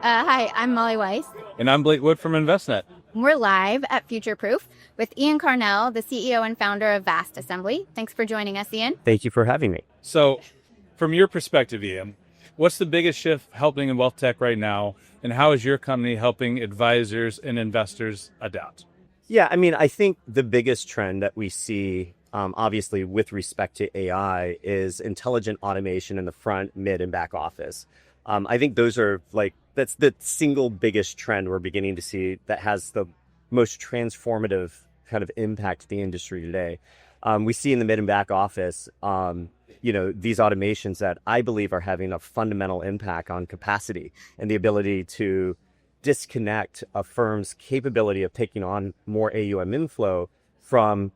Hi, I'm Molly Weiss. And I'm Blake Wood from Envestnet. We're live at Future Proof with Ian Karnell, the CEO and founder of VastAssembly. Thanks for joining us, Ian. Thank you for having me. So, from your perspective, Ian, what's the biggest shift happening in wealth tech right now, and how is your company helping advisors and investors adapt? Yeah, I mean, I think the biggest trend that we see, obviously, with respect to AI is intelligent automation in the front, mid, and back office. I think those are that's the single biggest trend we're beginning to see that has the most transformative kind of impact to the industry today. We see in the mid and back office, these automations that I believe are having a fundamental impact on capacity and the ability to disconnect a firm's capability of taking on more AUM inflow from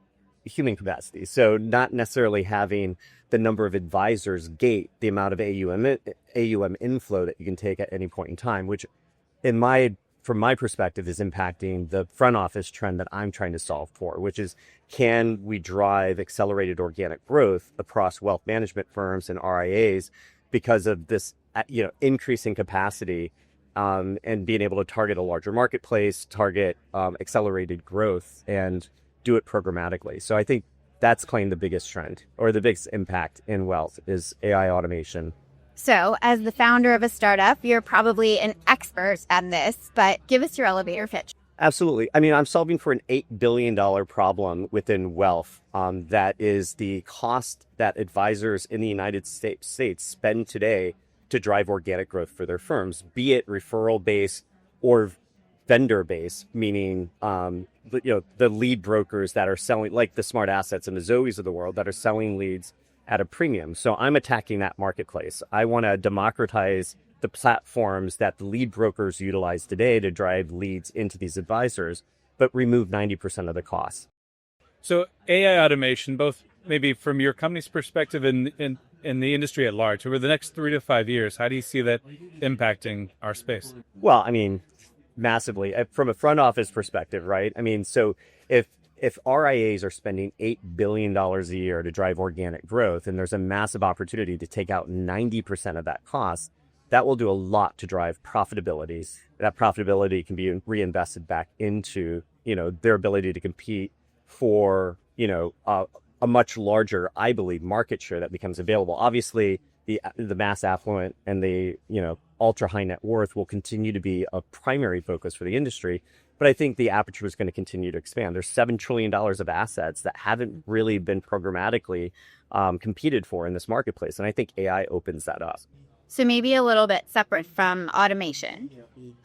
human capacity. So not necessarily having the number of advisors gate the amount of AUM inflow that you can take at any point in time, which from my perspective is impacting the front office trend that I'm trying to solve for, which is, can we drive accelerated organic growth across wealth management firms and RIAs because of this, increasing capacity and being able to target a larger marketplace, target accelerated growth, and do it programmatically. So I think that's claimed the biggest trend or the biggest impact in wealth is AI automation. So as the founder of a startup, you're probably an expert at this, but give us your elevator pitch. Absolutely. I mean, I'm solving for an $8 billion problem within wealth. That is the cost that advisors in the United States spend today to drive organic growth for their firms, be it referral-based or vendor-based, meaning the lead brokers that are selling, like the Smart Assets and the Zoes of the world, that are selling leads at a premium. So I'm attacking that marketplace. I want to democratize the platforms that the lead brokers utilize today to drive leads into these advisors, but remove 90% of the costs. So AI automation, both maybe from your company's perspective and in the industry at large, over the next 3 to 5 years, how do you see that impacting our space? Well, I mean, massively. From a front office perspective, right? I mean, so if RIAs are spending $8 billion a year to drive organic growth, and there's a massive opportunity to take out 90% of that cost, that will do a lot to drive profitability. That profitability can be reinvested back into, their ability to compete for, a much larger, I believe, market share that becomes available. Obviously, the mass affluent and the, ultra high net worth will continue to be a primary focus for the industry. But I think the aperture is going to continue to expand. There's $7 trillion of assets that haven't really been programmatically competed for in this marketplace. And I think AI opens that up. So maybe a little bit separate from automation.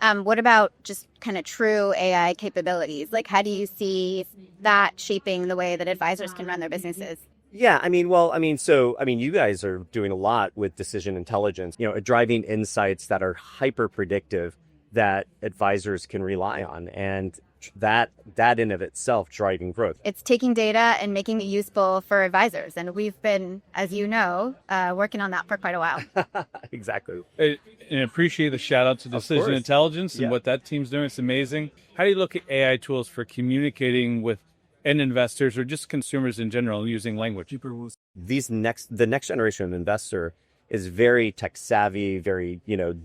What about just kind of true AI capabilities? Like, how do you see that shaping the way that advisors can run their businesses? Yeah, you guys are doing a lot with decision intelligence, driving insights that are hyper predictive that advisors can rely on. And that in of itself driving growth. It's taking data and making it useful for advisors. And we've been, as you know, working on that for quite a while. Exactly. And appreciate the shout out to decision intelligence and what that team's doing. It's amazing. How do you look at AI tools for communicating with end investors or just consumers in general using language? The next generation of investor is very tech savvy, very,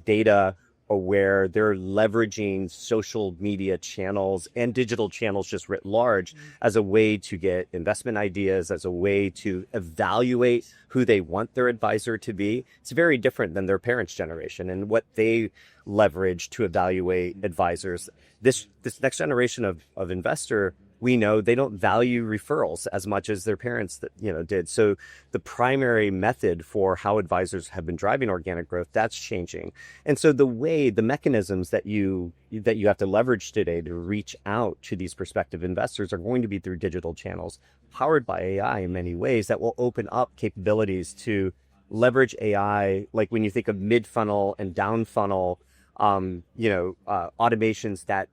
data aware. They're leveraging social media channels and digital channels just writ large as a way to get investment ideas, as a way to evaluate who they want their advisor to be. It's very different than their parents' generation and what they leverage to evaluate advisors. This next generation of investor, we know they don't value referrals as much as their parents did. So the primary method for how advisors have been driving organic growth, that's changing. And so the mechanisms that you have to leverage today to reach out to these prospective investors are going to be through digital channels powered by AI in many ways that will open up capabilities to leverage AI. Like when you think of mid-funnel and down-funnel, automations that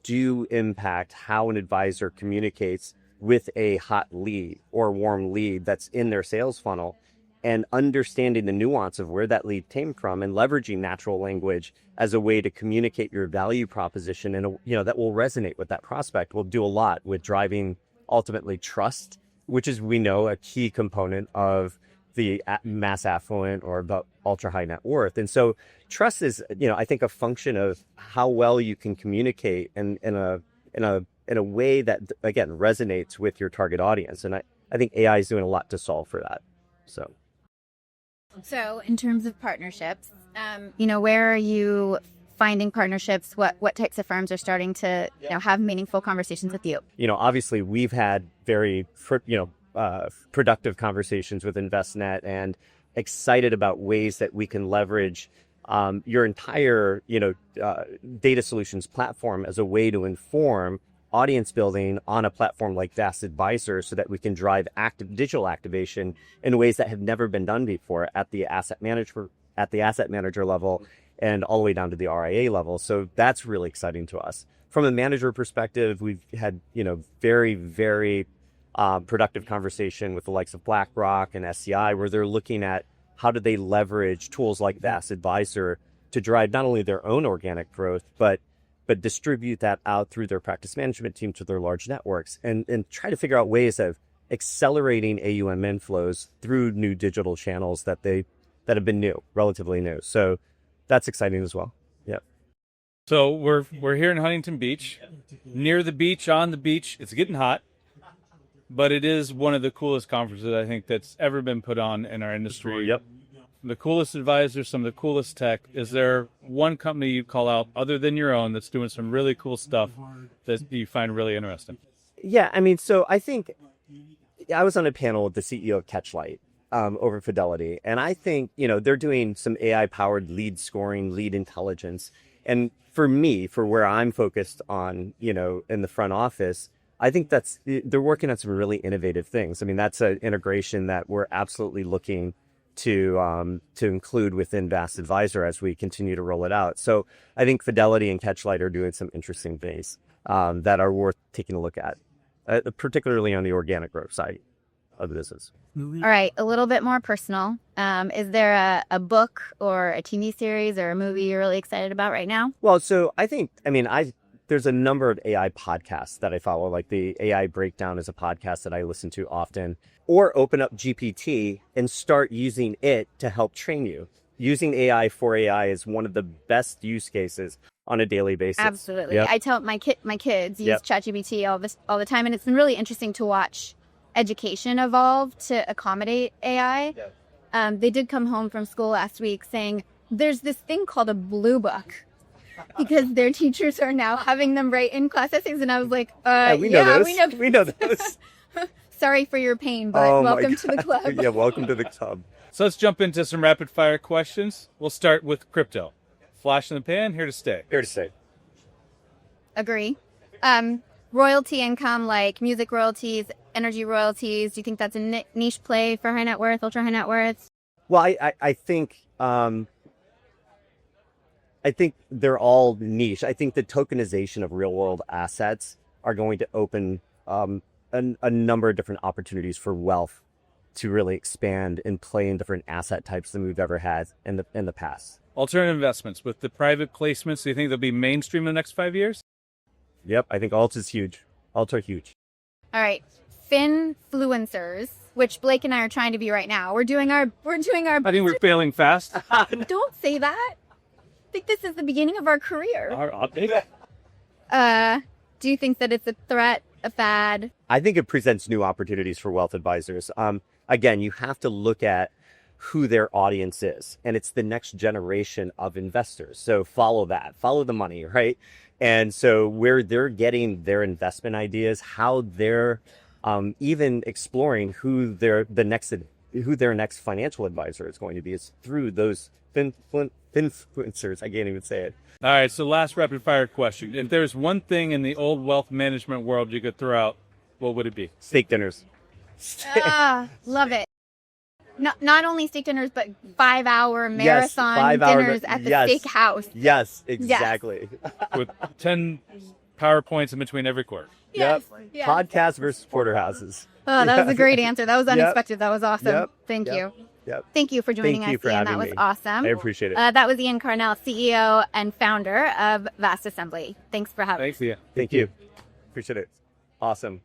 do impact how an advisor communicates with a hot lead or warm lead that's in their sales funnel, and understanding the nuance of where that lead came from and leveraging natural language as a way to communicate your value proposition and that will resonate with that prospect will do a lot with driving ultimately trust, which is, we know, a key component of the mass affluent or the ultra high net worth. And so trust is, I think a function of how well you can communicate in a way that, again, resonates with your target audience. And I think AI is doing a lot to solve for that. So in terms of partnerships, where are you finding partnerships? What types of firms are starting to have meaningful conversations with you? Obviously we've had very productive conversations with Envestnet and excited about ways that we can leverage your entire data solutions platform as a way to inform audience building on a platform like VastAdvisor, so that we can drive digital activation in ways that have never been done before at the asset manager level and all the way down to the RIA level. So that's really exciting to us. From a manager perspective, we've had very, very productive conversation with the likes of BlackRock and SCI, where they're looking at how do they leverage tools like VastAdvisor to drive not only their own organic growth, but distribute that out through their practice management team to their large networks, and try to figure out ways of accelerating AUM inflows through new digital channels that have been relatively new. So that's exciting as well. Yeah. So we're here in Huntington Beach, near the beach, on the beach. It's getting hot, but it is one of the coolest conferences I think that's ever been put on in our industry. Yep. The coolest advisors, some of the coolest tech. Is there one company you call out other than your own that's doing some really cool stuff that you find really interesting? Yeah, so I think I was on a panel with the CEO of Catchlight over Fidelity, and I think they're doing some AI-powered lead scoring, lead intelligence, and for me, for where I'm focused on, in the front office, I think they're working on some really innovative things. That's an integration that we're absolutely looking to include within VastAdvisor as we continue to roll it out. So I think Fidelity and Catchlight are doing some interesting things that are worth taking a look at, particularly on the organic growth side of the business. All right, a little bit more personal. Is there a book or a TV series or a movie you're really excited about right now? Well, so I think, there's a number of AI podcasts that I follow, like the AI Breakdown is a podcast that I listen to often, or open up GPT and start using it to help train you. Using AI for AI is one of the best use cases on a daily basis. Absolutely. Yep. I tell my kids use ChatGPT all the time, and it's been really interesting to watch education evolve to accommodate AI. Yep. They did come home from school last week saying there's this thing called a blue book, because their teachers are now having them write in class essays. And I was like, we know those. Sorry for your pain, but welcome to the club. Yeah, welcome to the club. So let's jump into some rapid fire questions. We'll start with crypto. Flash in the pan, here to stay. Here to stay. Agree. Royalty income, like music royalties, energy royalties. Do you think that's a niche play for high net worth, ultra high net worth? Well, I think they're all niche. I think the tokenization of real world assets are going to open a number of different opportunities for wealth to really expand and play in different asset types than we've ever had in the past. Alternative investments with the private placements, do you think they'll be mainstream in the next 5 years? Yep, I think alt is huge. Alt are huge. All right, finfluencers, which Blake and I are trying to be right now. We're doing our. I think we're failing fast. Don't say that. I think this is the beginning of our career. Our update. Do you think that it's a threat, a fad? I think it presents new opportunities for wealth advisors. Again, you have to look at who their audience is, and it's the next generation of investors. So follow the money, right? And so where they're getting their investment ideas, how they're even exploring who their next financial advisor is going to be, is through those influencers. I can't even say it. All right, so last rapid fire question. If there's one thing in the old wealth management world you could throw out, what would it be? Steak dinners. Love it. Not only steak dinners, but 5-hour marathon dinners at the steakhouse. Yes, exactly. Yes. With 10 PowerPoints in between every quarter. Yes. Yep. Podcast versus porterhouses. Oh, that was a great answer. That was unexpected. Yep. That was awesome. Yep. Thank you. Yep. Thank you for joining us, Ian. That was awesome. I appreciate it. That was Ian Karnell, CEO and founder of Vast Assembly. Thanks for having us. Thanks, Ian. Thank you. Appreciate it. Awesome.